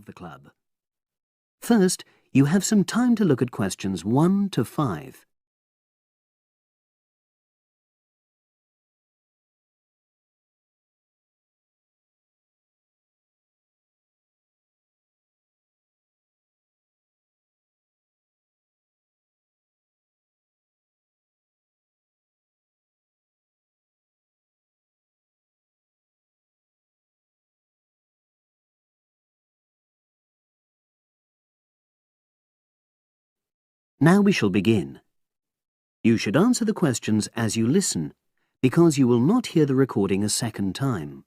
of the club. First, you have some time to look at questions 1 to 5. Now we shall begin. You should answer the questions as you listen, because you will not hear the recording a second time.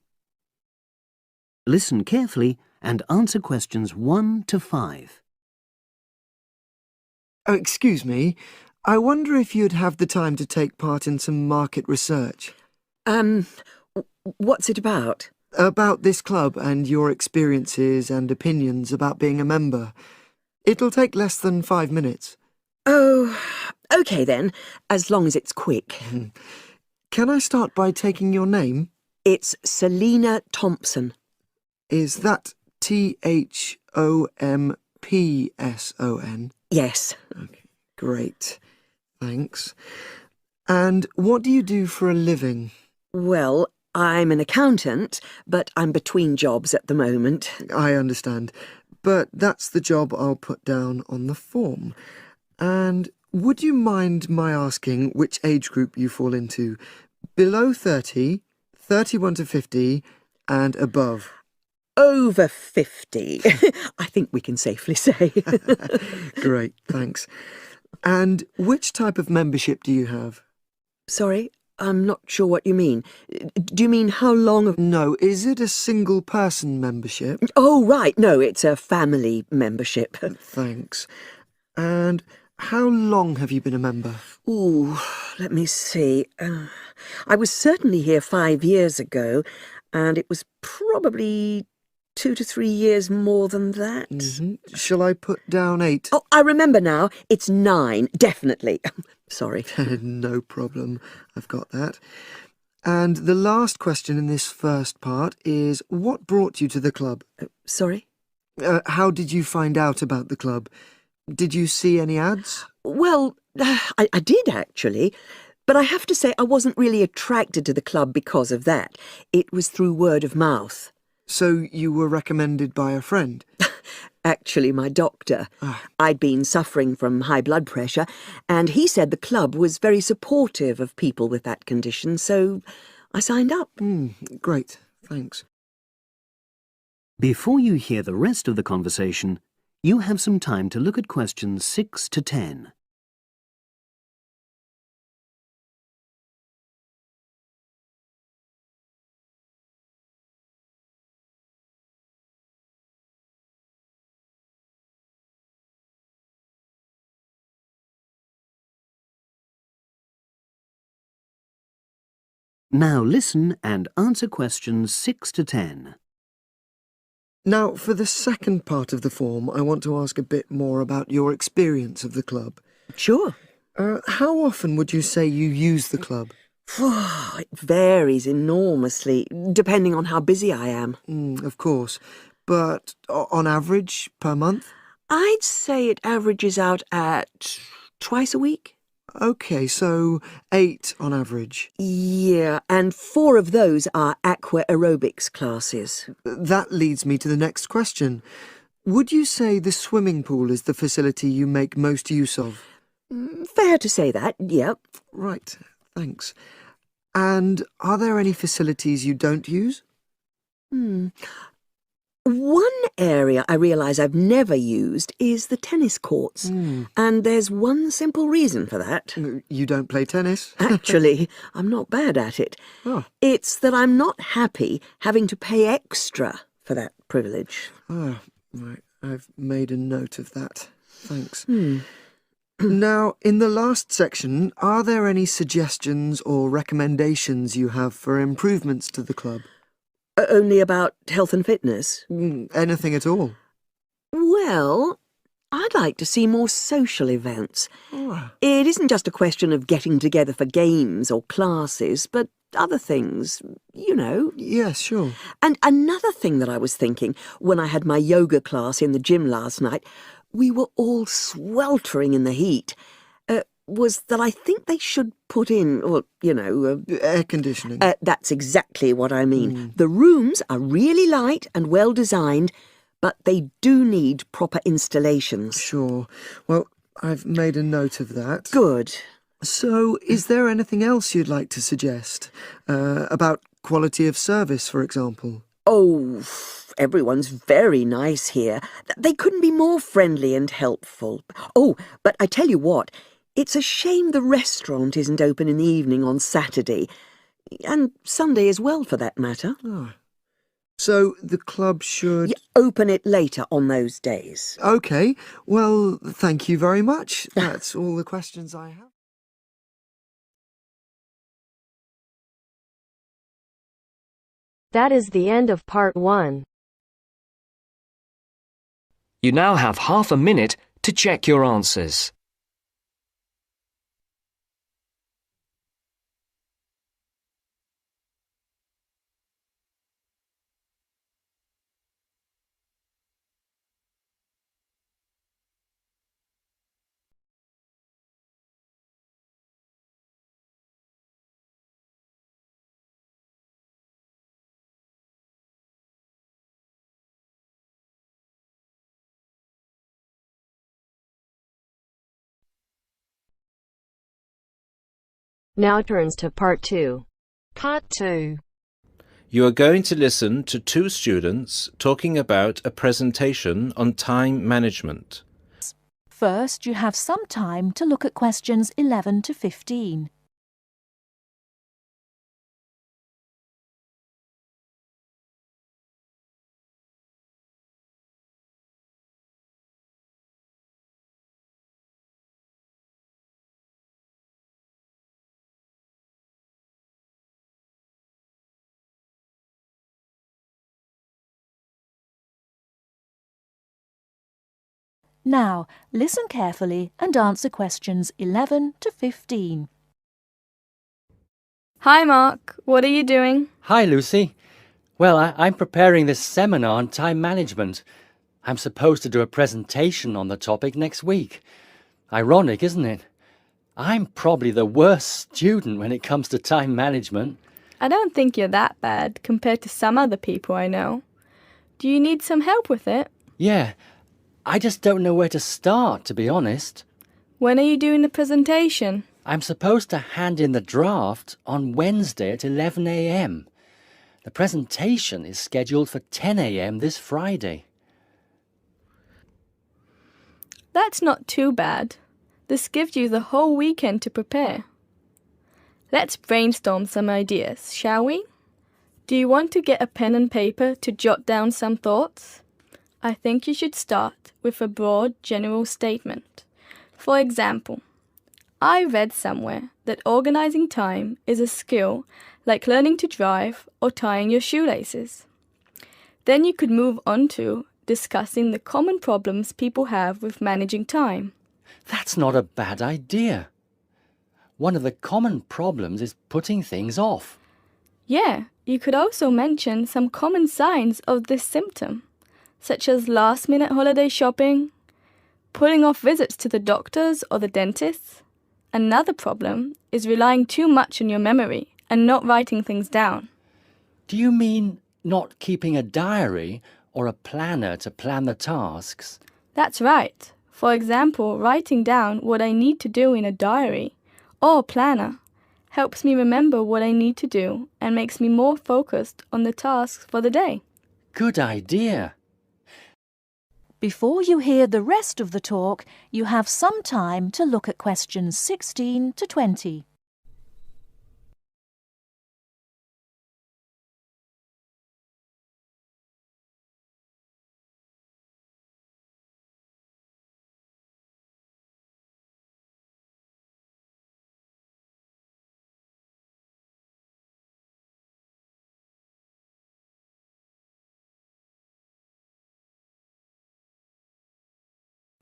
Listen carefully and answer questions 1 to 5. Oh, excuse me. I wonder if you'd have the time to take part in some market research. What's it about? About this club and your experiences and opinions about being a member. It'll take less than 5 minutes. Oh, OK then, as long as it's quick. Can I start by taking your name? It's Selina Thompson. Is that Thompson? Yes. Okay, great. Thanks. And what do you do for a living? Well, I'm an accountant, but I'm between jobs at the moment. I understand. But that's the job I'll put down on the form. And would you mind my asking which age group you fall into? Below 30, 31 to 50, and above? Over 50, I think we can safely say. Great, thanks. And which type of membership do you have? Sorry, I'm not sure what you mean. Do you mean how long? No, is it a single-person membership? Oh, right, no, it's a family membership. Thanks. And how long have you been a member? Ooh, let me see. I was certainly here 5 years ago, and it was probably 2 to 3 years more than that. Shall I put down 8? Oh, I remember now. It's 9, definitely. Sorry. No problem. I've got that. And the last question in this first part is, what brought you to the club? Sorry? How did you find out about the club? Did you see any ads? Well, I did actually, but I have to say I wasn't really attracted to the club because of that. It was through word of mouth. So you were recommended by a friend? Actually, my doctor. I'd been suffering from high blood pressure, and he said the club was very supportive of people with that condition, so I signed up. Great, thanks. Before you hear the rest of the conversation, you have some time to look at questions 6 to 10. Now listen and answer questions 6 to 10. Now, for the second part of the form, I want to ask a bit more about your experience of the club. Sure. How often would you say you use the club? It varies enormously, depending on how busy I am. Of course. But on average, per month? I'd say it averages out at twice a week. OK, so 8 on average. Yeah, and 4 of those are aqua aerobics classes. That leads me to the next question. Would you say the swimming pool is the facility you make most use of? Fair to say that, yep. Right, thanks. And are there any facilities you don't use? One area I realise I've never used is the tennis courts. And there's one simple reason for that. You don't play tennis? Actually, I'm not bad at it. Oh. It's that I'm not happy having to pay extra for that privilege. Oh, right. I've made a note of that. Thanks. Now, in the last section, are there any suggestions or recommendations you have for improvements to the club? Only about health and fitness? Anything at all? Well, I'd like to see more social events. It isn't just a question of getting together for games or classes, but other things, you know. Yes, sure. And another thing that I was thinking, when I had my yoga class in the gym last night, we were all sweltering in the heat, was that I think they should put in, well, you know... Air conditioning. That's exactly what I mean. The rooms are really light and well designed, but they do need proper installations. Sure. Well, I've made a note of that. Good. So, is there anything else you'd like to suggest? About quality of service, for example? Oh, everyone's very nice here. They couldn't be more friendly and helpful. Oh, but I tell you what, it's a shame the restaurant isn't open in the evening on Saturday, and Sunday as well, for that matter. Oh. So the club should... Open it later on those days. OK. Well, thank you very much. That's all the questions I have. That is the end of part 1. You now have half a minute to check your answers. Now turns to part 2. Part 2. You are going to listen to two students talking about a presentation on time management. First, you have some time to look at questions 11 to 15. Now, listen carefully and answer questions 11 to 15. Hi, Mark. What are you doing? Hi, Lucy. Well, I'm preparing this seminar on time management. I'm supposed to do a presentation on the topic next week. Ironic, isn't it? I'm probably the worst student when it comes to time management. I don't think you're that bad compared to some other people I know. Do you need some help with it? Yeah, I just don't know where to start, to be honest. When are you doing the presentation? I'm supposed to hand in the draft on Wednesday at 11 a.m. The presentation is scheduled for 10 a.m. this Friday. That's not too bad. This gives you the whole weekend to prepare. Let's brainstorm some ideas, shall we? Do you want to get a pen and paper to jot down some thoughts? I think you should start with a broad general statement. For example, I read somewhere that organizing time is a skill like learning to drive or tying your shoelaces. Then you could move on to discussing the common problems people have with managing time. That's not a bad idea. One of the common problems is putting things off. Yeah, you could also mention some common signs of this symptom, such as last-minute holiday shopping, putting off visits to the doctors or the dentist. Another problem is relying too much on your memory and not writing things down. Do you mean not keeping a diary or a planner to plan the tasks? That's right. For example, writing down what I need to do in a diary or planner helps me remember what I need to do and makes me more focused on the tasks for the day. Good idea. Before you hear the rest of the talk, you have some time to look at questions 16 to 20.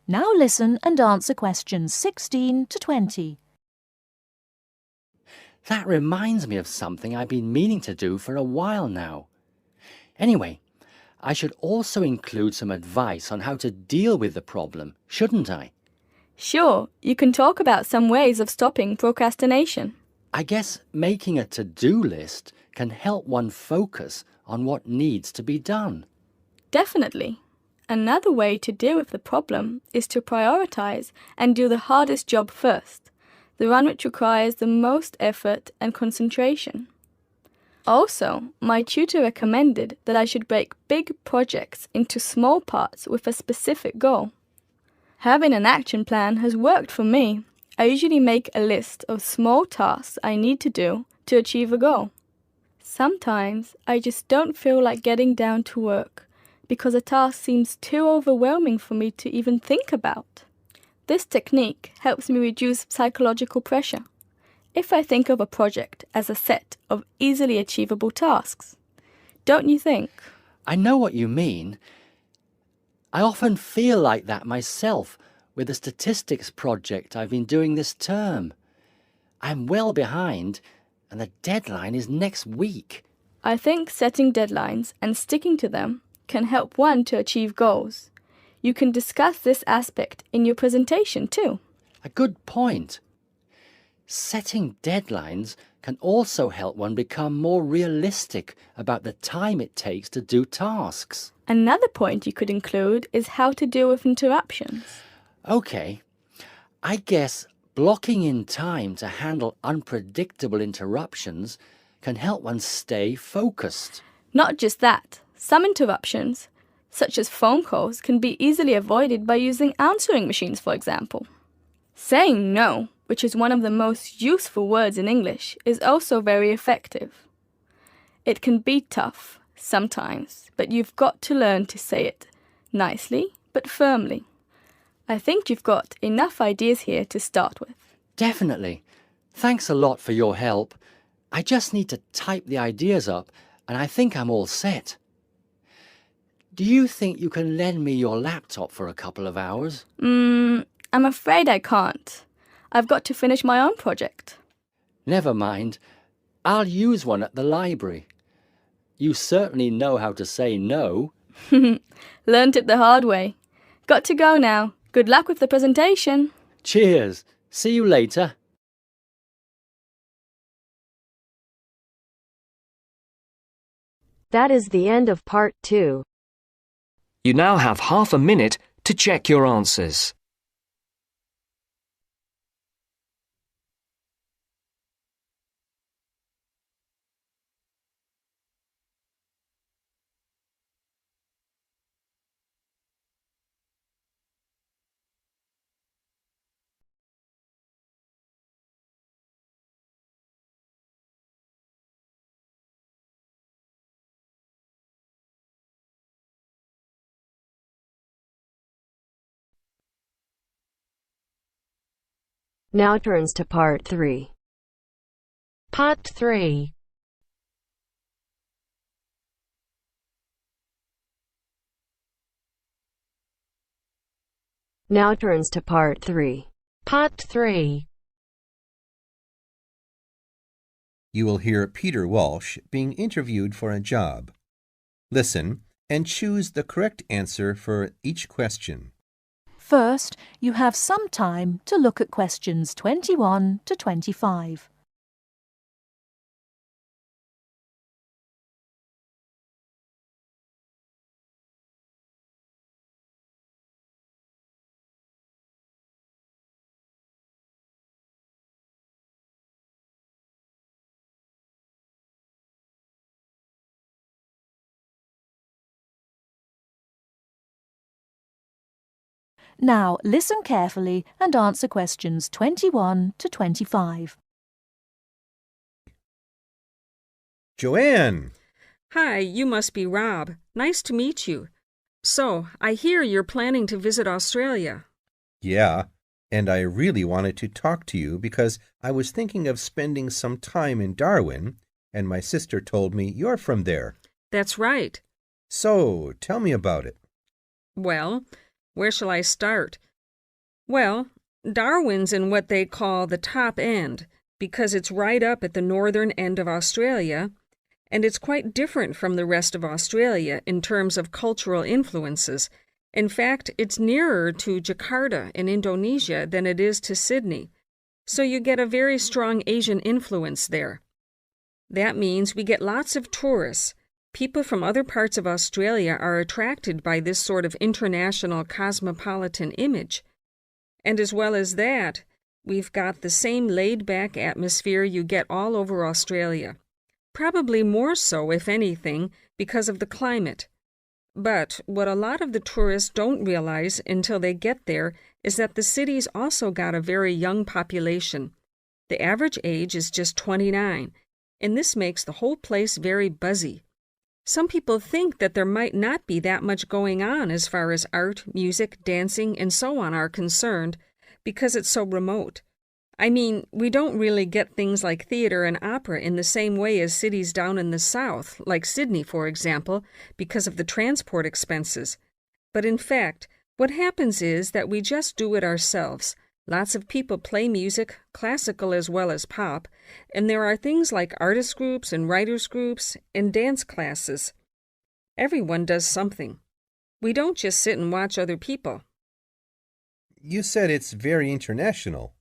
Now listen and answer questions 16 to 20. That reminds me of something I've been meaning to do for a while now. Anyway, I should also include some advice on how to deal with the problem, shouldn't I? Sure, you can talk about some ways of stopping procrastination. I guess making a to-do list can help one focus on what needs to be done. Definitely. Another way to deal with the problem is to prioritize and do the hardest job first, the one which requires the most effort and concentration. Also, my tutor recommended that I should break big projects into small parts with a specific goal. Having an action plan has worked for me. I usually make a list of small tasks I need to do to achieve a goal. Sometimes I just don't feel like getting down to work because a task seems too overwhelming for me to even think about. This technique helps me reduce psychological pressure if I think of a project as a set of easily achievable tasks. Don't you think? I know what you mean. I often feel like that myself with the statistics project I've been doing this term. I'm well behind, and the deadline is next week. I think setting deadlines and sticking to them can help one to achieve goals. You can discuss this aspect in your presentation too. A good point. Setting deadlines can also help one become more realistic about the time it takes to do tasks. Another point you could include is how to deal with interruptions. Okay, I guess blocking in time to handle unpredictable interruptions can help one stay focused. Not just that, some interruptions, such as phone calls, can be easily avoided by using answering machines, for example. Saying no, which is one of the most useful words in English, is also very effective. It can be tough sometimes, but you've got to learn to say it nicely but firmly. I think you've got enough ideas here to start with. Definitely. Thanks a lot for your help. I just need to type the ideas up and I think I'm all set. Do you think you can lend me your laptop for a couple of hours? I'm afraid I can't. I've got to finish my own project. Never mind. I'll use one at the library. You certainly know how to say no. Learned it the hard way. Got to go now. Good luck with the presentation. Cheers. See you later. That is the end of part 2. You now have half a minute to check your answers. Now turns to part 3. Part 3. Now turns to part 3. Part 3. You will hear Peter Walsh being interviewed for a job. Listen and choose the correct answer for each question. First, you have some time to look at questions 21 to 25. Now, listen carefully and answer questions 21 to 25. Joanne! Hi, you must be Rob. Nice to meet you. So, I hear you're planning to visit Australia. Yeah, and I really wanted to talk to you because I was thinking of spending some time in Darwin, and my sister told me you're from there. That's right. So, tell me about it. Well, where shall I start? Well, Darwin's in what they call the top end. because it's right up at the northern end of Australia, and it's quite different from the rest of Australia in terms of cultural influences. In fact, it's nearer to Jakarta in Indonesia than it is to Sydney, so you get a very strong Asian influence there. That means we get lots of tourists. People from other parts of Australia are attracted by this sort of international cosmopolitan image. And as well as that, we've got the same laid-back atmosphere you get all over Australia. Probably more so, if anything, because of the climate. But what a lot of the tourists don't realize until they get there is that the city's also got a very young population. The average age is just 29, and this makes the whole place very buzzy. Some people think that there might not be that much going on as far as art, music, dancing, and so on are concerned, because it's so remote. I mean, we don't really get things like theater and opera in the same way as cities down in the south, like Sydney, for example, because of the transport expenses. But in fact, what happens is that we just do it ourselves. Lots of people play music, classical as well as pop, and there are things like artist groups and writers groups and dance classes. Everyone does something. We don't just sit and watch other people. You said it's very international.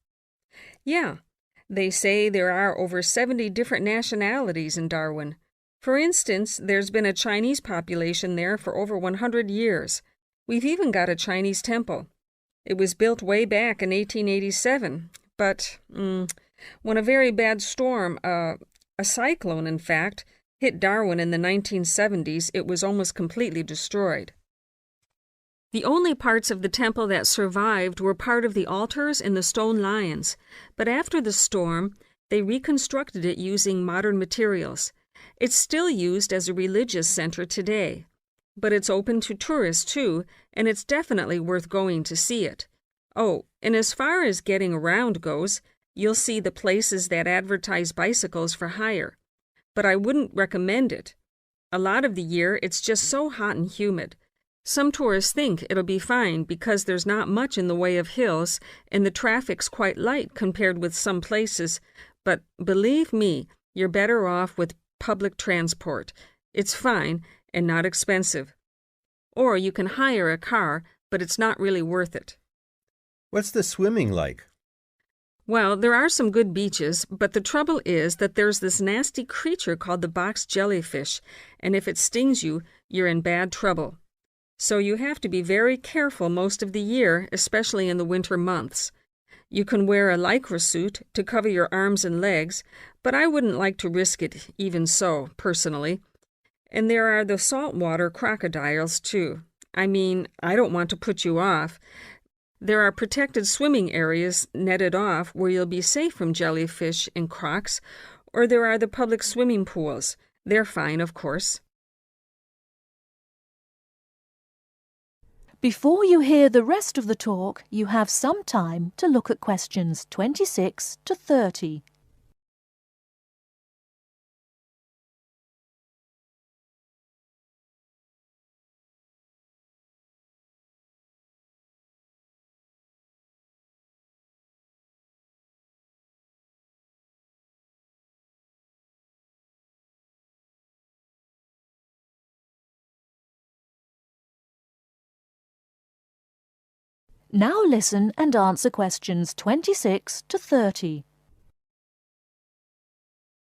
Yeah, they say there are over 70 different nationalities in Darwin. For instance, there's been a Chinese population there for over 100 years. We've even got a Chinese temple. It was built way back in 1887, but when a very bad storm, a cyclone in fact, hit Darwin in the 1970s, it was almost completely destroyed. The only parts of the temple that survived were part of the altars and the stone lions, but after the storm, they reconstructed it using modern materials. It's still used as a religious center today, but it's open to tourists too, and it's definitely worth going to see it. Oh, and as far as getting around goes, you'll see the places that advertise bicycles for hire, but I wouldn't recommend it. A lot of the year, it's just so hot and humid. Some tourists think it'll be fine because there's not much in the way of hills and the traffic's quite light compared with some places, but believe me, you're better off with public transport. It's fine and not expensive. Or you can hire a car, but it's not really worth it. What's the swimming like? Well, there are some good beaches, but the trouble is that there's this nasty creature called the box jellyfish, and if it stings you, you're in bad trouble. So you have to be very careful most of the year, especially in the winter months. You can wear a lycra suit to cover your arms and legs, but I wouldn't like to risk it even so, personally. And there are the saltwater crocodiles, too. I mean, I don't want to put you off. There are protected swimming areas netted off where you'll be safe from jellyfish and crocs, or there are the public swimming pools. They're fine, of course. Before you hear the rest of the talk, you have some time to look at questions 26 to 30. Now listen and answer questions 26 to 30.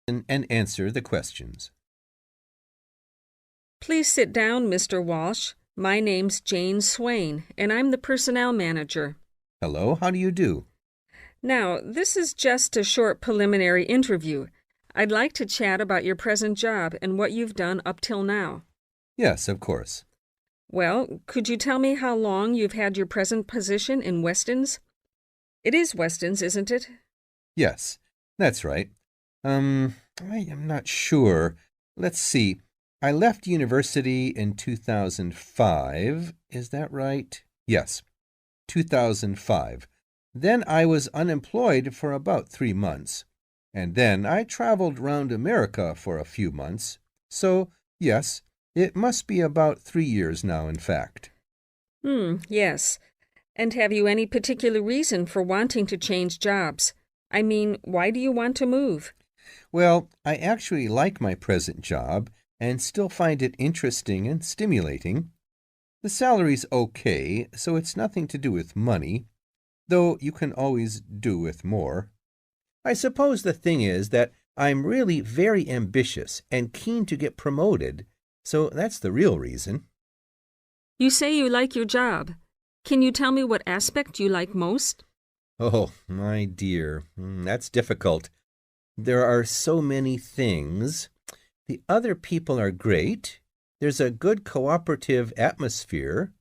And answer the questions. Please sit down, Mr. Walsh. My name's Jane Swain, and I'm the personnel manager. Hello, how do you do? Now, this is just a short preliminary interview. I'd like to chat about your present job and what you've done up till now. Yes, of course. Well, could you tell me how long you've had your present position in Weston's? It is Weston's, isn't it? Yes, that's right. I am not sure. Let's see. I left university in 2005. Is that right? Yes, 2005. Then I was unemployed for about 3 months. And then I traveled round America for a few months. So, yes, it must be about 3 years now, in fact. Yes. And have you any particular reason for wanting to change jobs? I mean, why do you want to move? Well, I actually like my present job and still find it interesting and stimulating. The salary's okay, so it's nothing to do with money, though you can always do with more. I suppose the thing is that I'm really very ambitious and keen to get promoted, so that's the real reason. You say you like your job. Can you tell me what aspect you like most? Oh, my dear, that's difficult. There are so many things. The other people are great. There's a good cooperative atmosphere.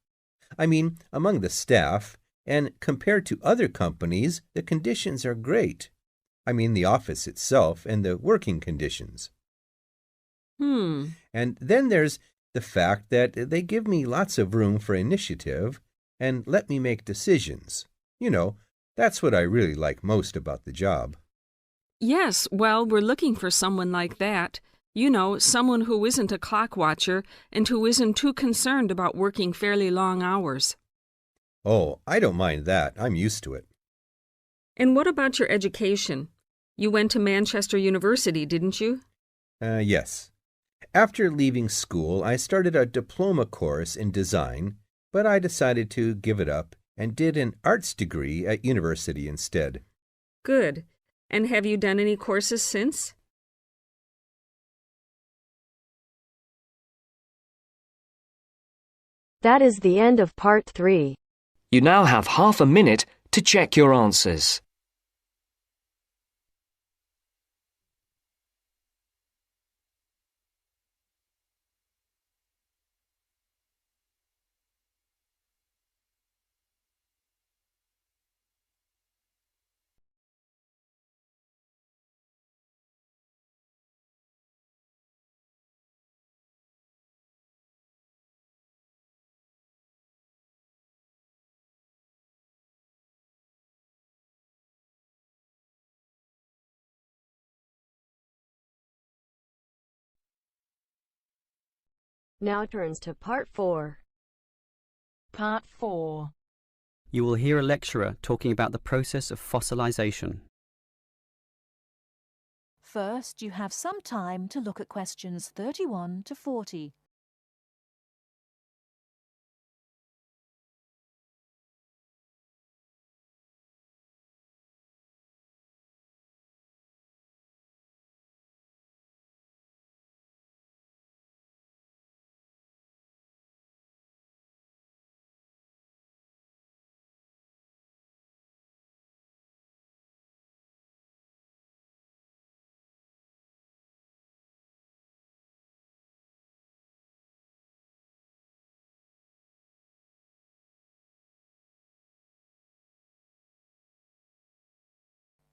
I mean, among the staff, and compared to other companies, the conditions are great. I mean, the office itself and the working conditions. And then there's the fact that they give me lots of room for initiative and let me make decisions. You know, that's what I really like most about the job. Yes, well, we're looking for someone like that. You know, someone who isn't a clock watcher and who isn't too concerned about working fairly long hours. Oh, I don't mind that. I'm used to it. And what about your education? You went to Manchester University, didn't you? Yes. After leaving school, I started a diploma course in design, but I decided to give it up and did an arts degree at university instead. Good. And have you done any courses since? That is the end of part 3. You now have half a minute to check your answers. Now turns to part 4. Part 4. You will hear a lecturer talking about the process of fossilization. First, you have some time to look at questions 31 to 40.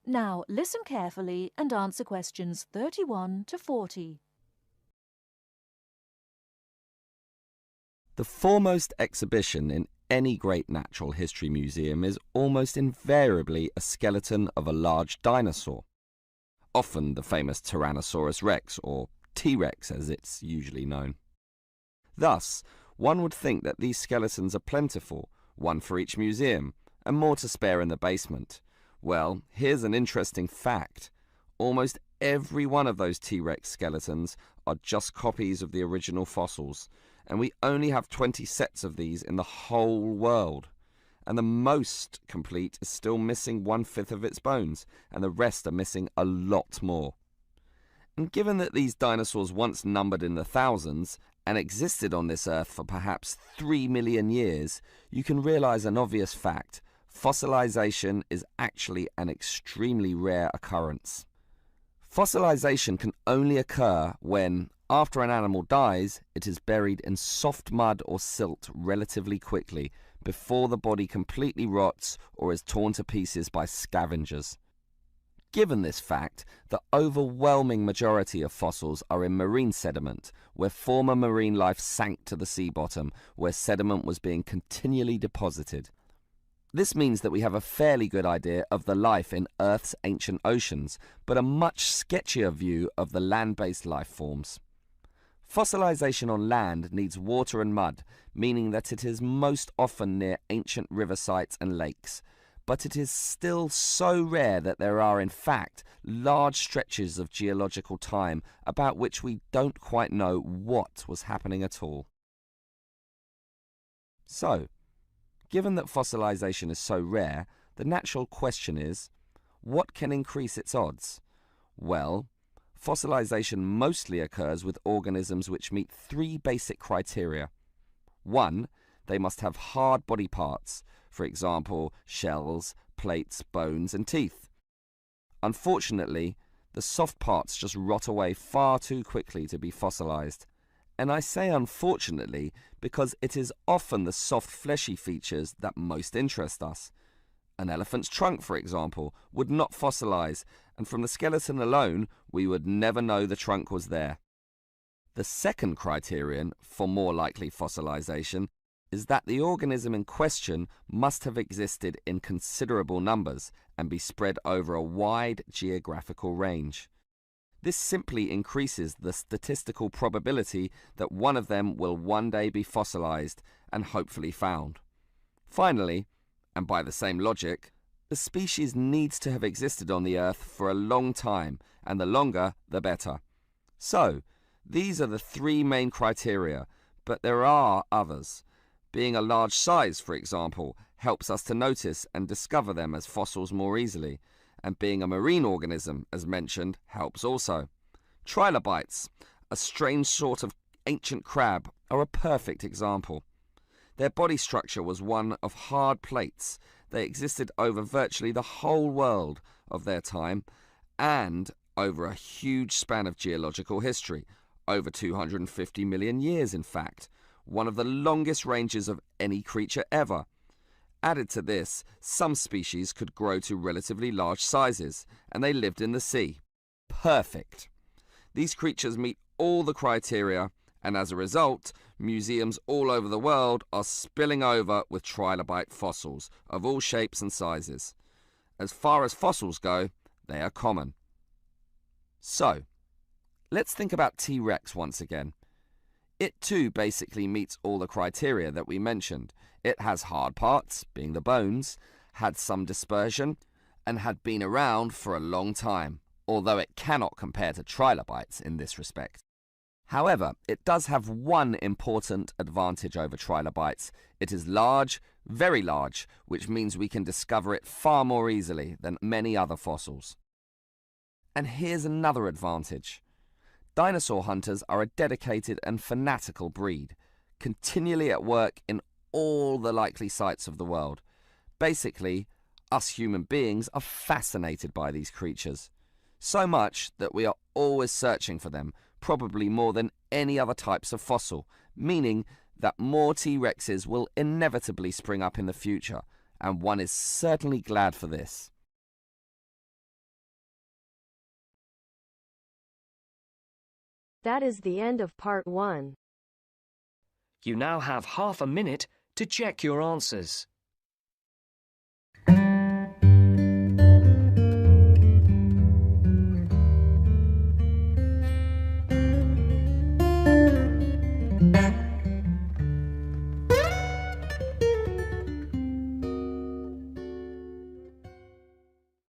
Now listen carefully and answer questions 31 to 40. The foremost exhibition in any great natural history museum is almost invariably a skeleton of a large dinosaur, often the famous Tyrannosaurus rex, or T-Rex as it's usually known. Thus, one would think that these skeletons are plentiful, one for each museum, and more to spare in the basement. Well, here's an interesting fact. Almost every one of those T-Rex skeletons are just copies of the original fossils, and we only have 20 sets of these in the whole world. And the most complete is still missing 1/5 of its bones, and the rest are missing a lot more. And given that these dinosaurs once numbered in the thousands and existed on this earth for perhaps 3 million years, you can realize an obvious fact. Fossilization is actually an extremely rare occurrence. Fossilization can only occur when, after an animal dies, it is buried in soft mud or silt relatively quickly before the body completely rots or is torn to pieces by scavengers. Given this fact, the overwhelming majority of fossils are in marine sediment, where former marine life sank to the sea bottom, where sediment was being continually deposited. This means that we have a fairly good idea of the life in Earth's ancient oceans, but a much sketchier view of the land-based life forms. Fossilization on land needs water and mud, meaning that it is most often near ancient river sites and lakes. but it is still so rare that there are in fact large stretches of geological time about which we don't quite know what was happening at all. So, given that fossilization is so rare, the natural question is, what can increase its odds? Well, fossilization mostly occurs with organisms which meet three basic criteria. 1. They must have hard body parts, for example, shells, plates, bones, and teeth. Unfortunately, the soft parts just rot away far too quickly to be fossilized. And I say unfortunately because it is often the soft fleshy features that most interest us. An elephant's trunk, for example, would not fossilize, and from the skeleton alone, we would never know the trunk was there. The second criterion for more likely fossilization is that the organism in question must have existed in considerable numbers and be spread over a wide geographical range. This simply increases the statistical probability that one of them will one day be fossilized and hopefully found. Finally, and by the same logic, the species needs to have existed on the Earth for a long time, and the longer, the better. So, these are the three main criteria, but there are others. Being a large size, for example, helps us to notice and discover them as fossils more easily, and being a marine organism, as mentioned, helps also. Trilobites, a strange sort of ancient crab, are a perfect example. Their body structure was one of hard plates. They existed over virtually the whole world of their time and over a huge span of geological history, over 250 million years in fact, one of the longest ranges of any creature ever. Added to this, some species could grow to relatively large sizes, and they lived in the sea. Perfect. These creatures meet all the criteria, and as a result, museums all over the world are spilling over with trilobite fossils of all shapes and sizes. As far as fossils go, they are common. So, let's think about T-Rex once again. It too basically meets all the criteria that we mentioned. It has hard parts, being the bones, had some dispersion, and had been around for a long time, although it cannot compare to trilobites in this respect. However, it does have one important advantage over trilobites. It is large, very large, which means we can discover it far more easily than many other fossils. And here's another advantage. Dinosaur hunters are a dedicated and fanatical breed, continually at work in all the likely sites of the world. Basically, us human beings are fascinated by these creatures. So much that we are always searching for them, probably more than any other types of fossil, meaning that more T-Rexes will inevitably spring up in the future, and one is certainly glad for this. That is the end of part 1. You now have half a minute to check your answers.